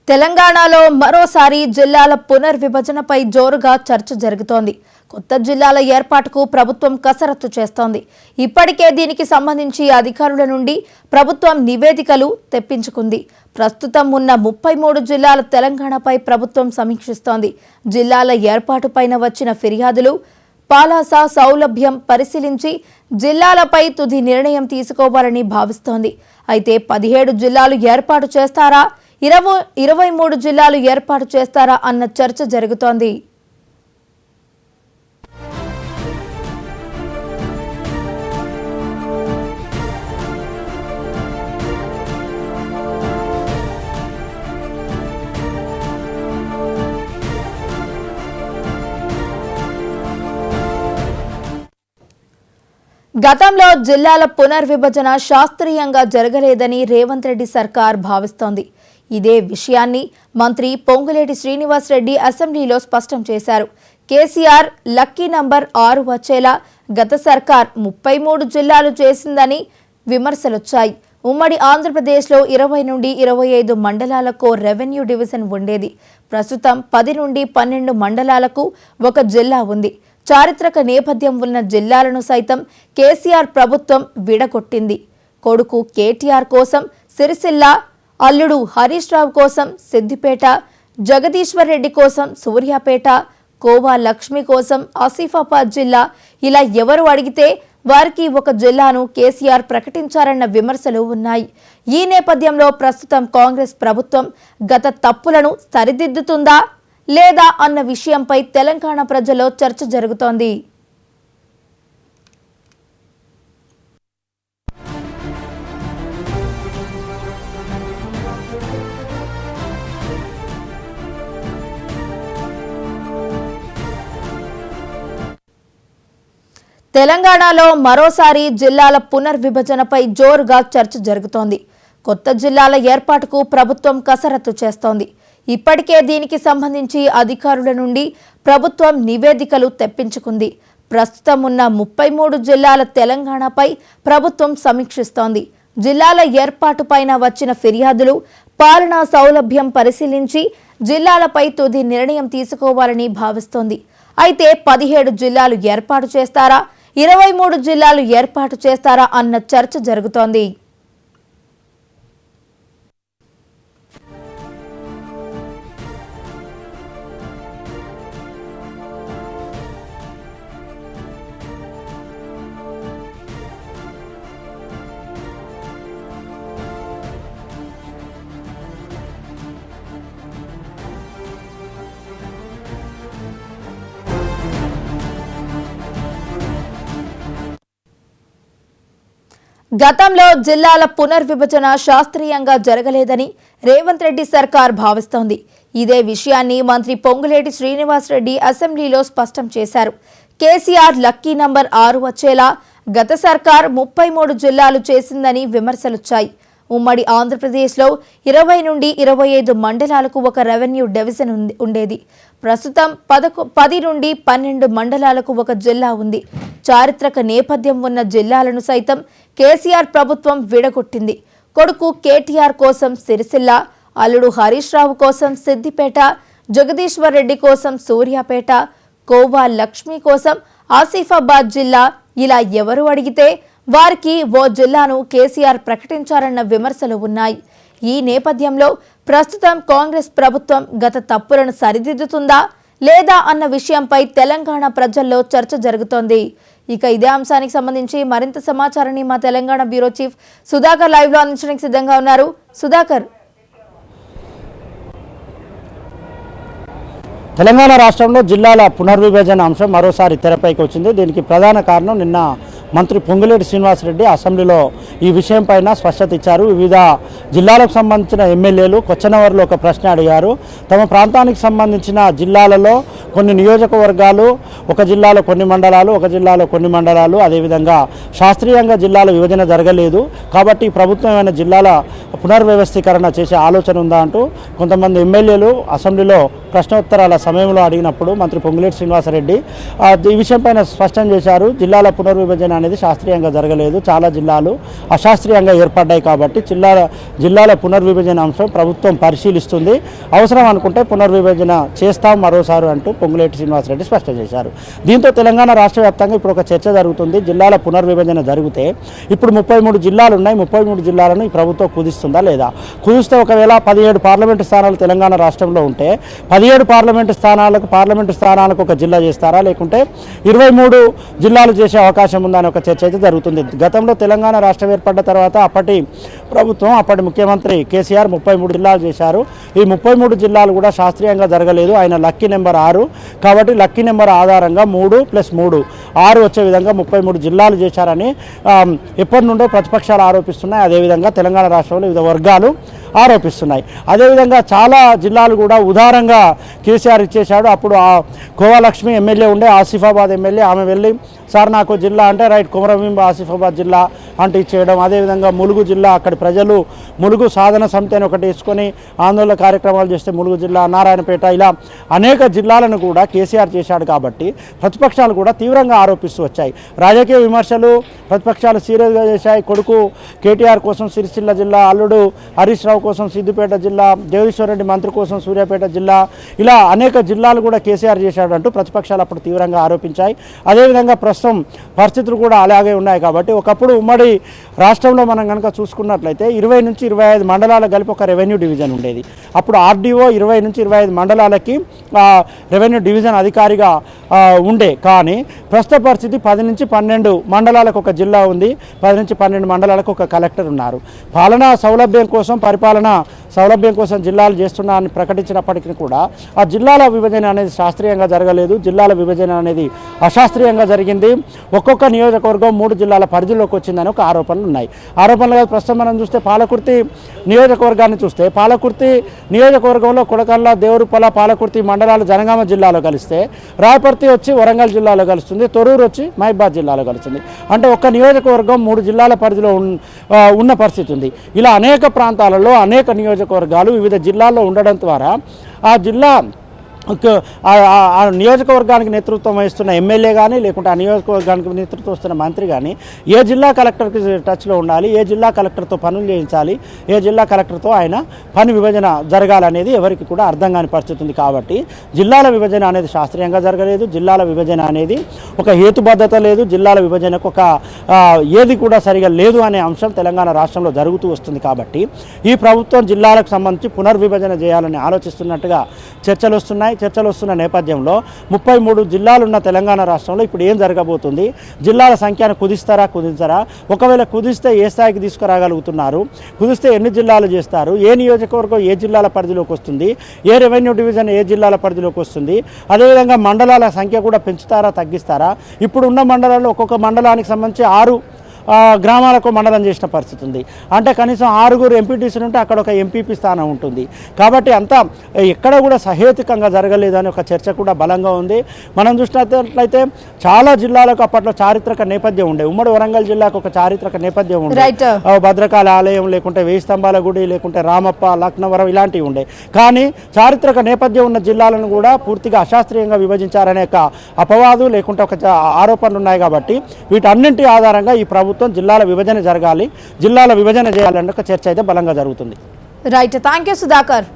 తెలంగాణలో మరోసారి జిల్లాల పునర్విభజనపై జోరుగా చర్చ జరుగుతోంది. కొత్త జిల్లాల ఏర్పాటుకు ప్రభుత్వం కసరత్తు చేస్తోంది. ఇప్పటికే దీనికి సంబంధించి అధికారుల నుండి ప్రభుత్వం నివేదికలు తెప్పించుకుంది. ప్రస్తుతం ఉన్న 33 జిల్లాల తెలంగాణపై ప్రభుత్వం సమీక్షిస్తోంది. జిల్లాల ఏర్పాటుపైన వచ్చిన ఫిర్యాదులు, పాలాస సౌలభ్యం పరిశీలించి జిల్లాలపై తుది నిర్ణయం తీసుకోవాలని భావిస్తోంది. అయితే 17 జిల్లాలు ఏర్పాటు చేస్తారా, 23 జిల్లాలు ఏర్పాటు చేస్తారా అన్న చర్చ జరుగుతోంది. గతంలో జిల్లాల పునర్విభజన శాస్త్రీయంగా జరగలేదని రేవంత్ రెడ్డి సర్కార్ భావిస్తోంది. ఇదే విషయాన్ని మంత్రి పొంగులేటి శ్రీనివాసరెడ్డి అసెంబ్లీలో స్పష్టం చేశారు. కేసీఆర్ లక్కీ నంబర్ 6 వచ్చేలా గత సర్కార్ 33 జిల్లాలు చేసిందని విమర్శలొచ్చాయి. ఉమ్మడి ఆంధ్రప్రదేశ్లో 20 నుండి 25 మండలాలకు రెవెన్యూ డివిజన్ ఉండేది. ప్రస్తుతం 10 నుండి 12 మండలాలకు ఒక జిల్లా ఉంది. చారిత్రక నేపథ్యం ఉన్న జిల్లాలను సైతం కేసీఆర్ ప్రభుత్వం విడగొట్టింది. కొడుకు కేటీఆర్ కోసం సిరిసిల్ల, అల్లుడు హరీష్ రావు కోసం సిద్దిపేట, జగదీశ్వర్ రెడ్డి కోసం సూర్యాపేట, కోవా లక్ష్మి కోసం ఆసిఫాబాద్ జిల్లా, ఇలా ఎవరు అడిగితే వారికి ఒక జిల్లాను కేసీఆర్ ప్రకటించారన్న విమర్శలు ఉన్నాయి. ఈ నేపథ్యంలో ప్రస్తుతం కాంగ్రెస్ ప్రభుత్వం గత తప్పులను సరిదిద్దుతుందా లేదా అన్న విషయంపై తెలంగాణ ప్రజల్లో చర్చ జరుగుతోంది. తెలంగాణలో మరోసారి జిల్లాల పునర్విభజనపై జోరుగా చర్చ జరుగుతోంది. కొత్త జిల్లాల ఏర్పాటుకు ప్రభుత్వం కసరత్తు చేస్తోంది. ఇప్పటికే దీనికి సంబంధించి అధికారుల నుండి ప్రభుత్వం నివేదికలు తెప్పించుకుంది. ప్రస్తుతం ఉన్న 33 జిల్లాల తెలంగాణపై ప్రభుత్వం సమీక్షిస్తోంది. జిల్లాల ఏర్పాటుపైన వచ్చిన ఫిర్యాదులు, పాలనా సౌలభ్యం పరిశీలించి జిల్లాలపై తుది నిర్ణయం తీసుకోవాలని భావిస్తోంది. అయితే 17 జిల్లాలు ఏర్పాటు చేస్తారా, 23 జిల్లాలు ఏర్పాటు చేస్తారా అన్న చర్చ జరుగుతోంది. గతంలో జిల్లాల పునర్విభజన శాస్త్రీయంగా జరగలేదని రేవంత్ రెడ్డి సర్కార్ భావిస్తోంది. ఇదే విషయాన్ని మంత్రి పొంగులేటి శ్రీనివాసరెడ్డి అసెంబ్లీలో స్పష్టం చేశారు. కేసీఆర్ లక్కీ నంబర్ 6 వచ్చేలా గత సర్కార్ 33 జిల్లాలు చేసిందని విమర్శలొచ్చాయి. ఉమ్మడి ఆంధ్రప్రదేశ్లో 20 నుండి 25 మండలాలకు ఒక రెవెన్యూ డివిజన్ ఉండేది. ప్రస్తుతం 10 నుండి 12 మండలాలకు ఒక జిల్లా ఉంది. చారిత్రక నేపథ్యం ఉన్న జిల్లాలను సైతం కేసీఆర్ ప్రభుత్వం విడగొట్టింది. కొడుకు కేటీఆర్ కోసం సిరిసిల్ల, అల్లుడు హరీష్ రావు కోసం సిద్దిపేట, జగదీశ్వర్ రెడ్డి కోసం సూర్యాపేట, కోవా లక్ష్మి కోసం ఆసిఫాబాద్ జిల్లా, ఇలా ఎవరు అడిగితే వారికి ఓ జిల్లాను కేసీఆర్ ప్రకటించారన్న విమర్శలు ఉన్నాయి. ఈ నేపథ్యంలో ప్రస్తుతం కాంగ్రెస్ ప్రభుత్వం గత తప్పులను సరిదిద్దుతుందా లేదా అన్న విషయంపై తెలంగాణ ప్రజల్లో చర్చ జరుగుతోంది. ఇక ఇదే అంశానికి సంబంధించి మరింత సమాచారాన్ని మా Telangana bureau chief Sudhakar live లో అందించడానికి సిద్ధంగా ఉన్నారు. సుధాకర్, తెలంగాణ రాష్ట్రంలో జిల్లాల పునర్విభజన అంశం మరోసారి తెరపైకి వచ్చింది. దీనికి ప్రధాన కారణం నిన్న మంత్రి పొంగులేటి శ్రీనివాసరెడ్డి అసెంబ్లీలో ఈ విషయం పైన స్పష్టత ఇచ్చారు. వివిధ జిల్లాలకు సంబంధించిన ఎమ్మెల్యేలు కొచ్చనవర్లో ఒక ప్రశ్న అడిగారు. తమ ప్రాంతానికి సంబంధించిన జిల్లాలలో కొన్ని నియోజకవర్గాలు, ఒక జిల్లాలో కొన్ని మండలాలు, ఒక జిల్లాలో కొన్ని మండలాలు, అదేవిధంగా శాస్త్రీయంగా జిల్లాల విభజన జరగలేదు కాబట్టి ప్రభుత్వమైన జిల్లాల పునర్వ్యవస్థీకరణ చేసే ఆలోచన ఉందా అంటూ కొంతమంది ఎమ్మెల్యేలు అసెంబ్లీలో ప్రశ్నోత్తరాల సమయంలో అడిగినప్పుడు మంత్రి పొంగులేటి శ్రీనివాసరెడ్డి ఈ విషయంపైన స్పష్టం చేశారు. జిల్లాల పునర్విభజన అనేది శాస్త్రీయంగా జరగలేదు, చాలా జిల్లాలు అశాస్త్రీయంగా ఏర్పడ్డాయి కాబట్టి జిల్లాల పునర్విభజన అంశం ప్రభుత్వం పరిశీలిస్తుంది, అవసరం అనుకుంటే పునర్విభజన చేస్తాం మరోసారి అంటూ పొంగులేటి శ్రీనివాసరెడ్డి స్పష్టం చేశారు. దీంతో తెలంగాణ రాష్ట్ర వ్యాప్తంగా ఇప్పుడు ఒక చర్చ జరుగుతుంది. జిల్లాల పునర్విభజన జరిగితే ఇప్పుడు 33 జిల్లాలు ఉన్నాయి, 33 జిల్లాలను ఈ ప్రభుత్వం కుదిస్తుందా లేదా? కుదిస్తే ఒకవేళ 17 పార్లమెంటు స్థానాలు తెలంగాణ రాష్ట్రంలో ఉంటే 17 పార్లమెంటు స్థానాలకు ఒక జిల్లా చేస్తారా, లేకుంటే 23 జిల్లాలు చేసే అవకాశం ఉందా అనే ఒక చర్చ అయితే జరుగుతుంది. గతంలో తెలంగాణ రాష్ట్రం ఏర్పడ్డ తర్వాత అప్పటి ప్రభుత్వం, అప్పటి ముఖ్యమంత్రి కేసీఆర్ 33 జిల్లాలు చేశారు. ఈ 33 జిల్లాలు కూడా శాస్త్రీయంగా జరగలేదు. ఆయన లక్కీ నెంబర్ 6 కాబట్టి లక్కీ నెంబర్ ఆధారంగా 3+3 6 వచ్చే విధంగా 33 జిల్లాలు చేశారని ఎప్పటి నుండో ప్రతిపక్షాలు ఆరోపిస్తున్నాయి. అదేవిధంగా తెలంగాణ రాష్ట్రంలో వివిధ వర్గాలు ఆరోపిస్తున్నాయి. అదేవిధంగా చాలా జిల్లాలు కూడా ఉదారంగా కేసీఆర్ ఇచ్చేశాడు. అప్పుడు కోవాలక్ష్మి ఎమ్మెల్యే ఉండే, ఆసిఫాబాద్ ఎమ్మెల్యే, ఆమె వెళ్ళి సార్ నాకు జిల్లా అంటే రైట్ కొమరభీం ఆసిఫాబాద్ జిల్లా అంటే ఇచ్చేయడం. అదేవిధంగా ములుగు జిల్లా, అక్కడి ప్రజలు ములుగు సాధన సమితి అని ఒకటి వేసుకొని ఆందోళన కార్యక్రమాలు చేస్తే ములుగు జిల్లా, నారాయణపేట, ఇలా అనేక జిల్లాలను కూడా కేసీఆర్ చేశాడు కాబట్టి ప్రతిపక్షాలు కూడా తీవ్రంగా ఆరోపిస్తూ వచ్చాయి. రాజకీయ విమర్శలు ప్రతిపక్షాలు సీరియస్గా చేశాయి. కొడుకు కేటీఆర్ కోసం సిరిసిల్ల జిల్లా, అల్లుడు హరీష్ రావు కోసం సిద్దిపేట జిల్లా, జగదీశ్వర్ రెడ్డి మంత్రి కోసం సూర్యాపేట జిల్లా, ఇలా అనేక జిల్లాలు కూడా కేసీఆర్ చేశాడు అంటూ ప్రతిపక్షాలు అప్పుడు తీవ్రంగా ఆరోపించాయి. అదేవిధంగా ప్రస్తుతం పరిస్థితులు కూడా అలాగే ఉన్నాయి కాబట్టి ఒకప్పుడు ఉమ్మడి రాష్ట్రంలో మనం కనుక చూసుకున్నట్లయితే 20 నుంచి 25 మండలాలకు కలిపి ఒక రెవెన్యూ డివిజన్ ఉండేది. అప్పుడు ఆర్డీఓ 20 నుంచి 25 మండలాలకి రెవెన్యూ డివిజన్ అధికారిగా ఉండే. కానీ ప్రస్తుత పరిస్థితి 10 నుంచి 12 మండలాలకు ఒక జిల్లా ఉంది, 10 నుంచి 12 మండలాలకు ఒక కలెక్టర్ ఉన్నారు. పాలనా సౌలభ్యం కోసం, పరిపాలన సౌలభ్యం కోసం జిల్లాలు చేస్తున్నారని ప్రకటించినప్పటికీ కూడా ఆ జిల్లాల విభజన అనేది శాస్త్రీయంగా జరగలేదు, జిల్లాల విభజన అనేది అశాస్త్రీయంగా జరిగింది. ఒక్కొక్క నియోజకవర్గం 3 జిల్లాల పరిధిలోకి వచ్చిందని ఒక ఆరోపణలు ఉన్నాయి. ఆరోపణలు ప్రస్తుతం మనం చూస్తే పాలకుర్తి నియోజకవర్గాన్ని చూస్తే పాలకుర్తి నియోజకవర్గంలో కొడకళ్ళ, దేవరుపల, పాలకుర్తి మండలాలు జనగామ జిల్లాలో కలిస్తే రాయపర్తి వచ్చి వరంగల్ జిల్లాలో కలుస్తుంది, తొర్రూరు వచ్చి మహబూబాబాద్ జిల్లాలో కలుస్తుంది. అంటే ఒక్క నియోజకవర్గం 3 జిల్లాల పరిధిలో ఉన్న పరిస్థితి ఉంది. ఇలా అనేక ప్రాంతాలలో అనేక నియోజకవర్గాలు వివిధ జిల్లాల్లో ఉండడం ద్వారా ఆ జిల్లా ఆ నియోజకవర్గానికి నేతృత్వం వహిస్తున్న ఎమ్మెల్యే కానీ, లేకుంటే ఆ నియోజకవర్గానికి నేతృత్వం వస్తున్న మంత్రి కానీ ఏ జిల్లా కలెక్టర్కి టచ్లో ఉండాలి, ఏ జిల్లా కలెక్టర్తో పనులు చేయించాలి, ఏ జిల్లా కలెక్టర్తో ఆయన పని విభజన జరగాలనేది ఎవరికి కూడా అర్థం కాని పరిస్థితి ఉంది. కాబట్టి జిల్లాల విభజన అనేది శాస్త్రీయంగా జరగలేదు, జిల్లాల విభజన అనేది ఒక హేతుబద్ధత లేదు, జిల్లాల విభజనకు ఒక ఏది కూడా సరిగా లేదు అనే అంశం తెలంగాణ రాష్ట్రంలో జరుగుతూ వస్తుంది. కాబట్టి ఈ ప్రభుత్వం జిల్లాలకు సంబంధించి పునర్విభజన చేయాలని ఆలోచిస్తున్నట్టుగా చర్చలు వస్తున్న నేపథ్యంలో 33 జిల్లాలున్న తెలంగాణ రాష్ట్రంలో ఇప్పుడు ఏం జరగబోతుంది? జిల్లాల సంఖ్యను కుదించరా? ఒకవేళ కుదిస్తే ఏ స్థాయికి తీసుకురాగలుగుతున్నారు? కుదిస్తే ఎన్ని జిల్లాలు చేస్తారు? ఏ నియోజకవర్గం ఏ జిల్లాల పరిధిలోకి వస్తుంది? ఏ రెవెన్యూ డివిజన్ ఏ జిల్లాల పరిధిలోకి వస్తుంది? అదేవిధంగా మండలాల సంఖ్య కూడా పెంచుతారా, తగ్గిస్తారా? ఇప్పుడు ఉన్న మండలాల్లో ఒక్కొక్క మండలానికి సంబంధించి 6 గ్రామాలకు మండలం చేసిన పరిస్థితి ఉంది. అంటే కనీసం 6 ఎంపీటీసీలు ఉంటే అక్కడ ఒక ఎంపీపీ స్థానం ఉంటుంది. కాబట్టి అంతా ఎక్కడ కూడా సహేతుకంగా జరగలేదని ఒక చర్చ కూడా బలంగా ఉంది. మనం చూసినట్లయితే చాలా జిల్లాలకు అప్పట్లో చారిత్రక నేపథ్యం ఉండే. ఉమ్మడి వరంగల్ జిల్లాకు ఒక చారిత్రక నేపథ్యం ఉండే. భద్రకాళి ఆలయం, లేకుంటే 1000 స్తంభాల గుడి, లేకుంటే రామప్ప, లక్నవరం ఇలాంటివి ఉండే. కానీ చారిత్రక నేపథ్యం ఉన్న జిల్లాలను కూడా పూర్తిగా అశాస్త్రీయంగా విభజించారనే ఒక అపవాదు, లేకుంటే ఒక ఆరోపణలు ఉన్నాయి. కాబట్టి వీటన్నింటి ఆధారంగా ఈ ప్రభుత్వం జిల్లాల విభజన జరగాలి, జిల్లాల విభజన చేయాలన్న ఒక చర్చ అయితే బలంగా జరుగుతుంది. Right, thank you Sudhakar.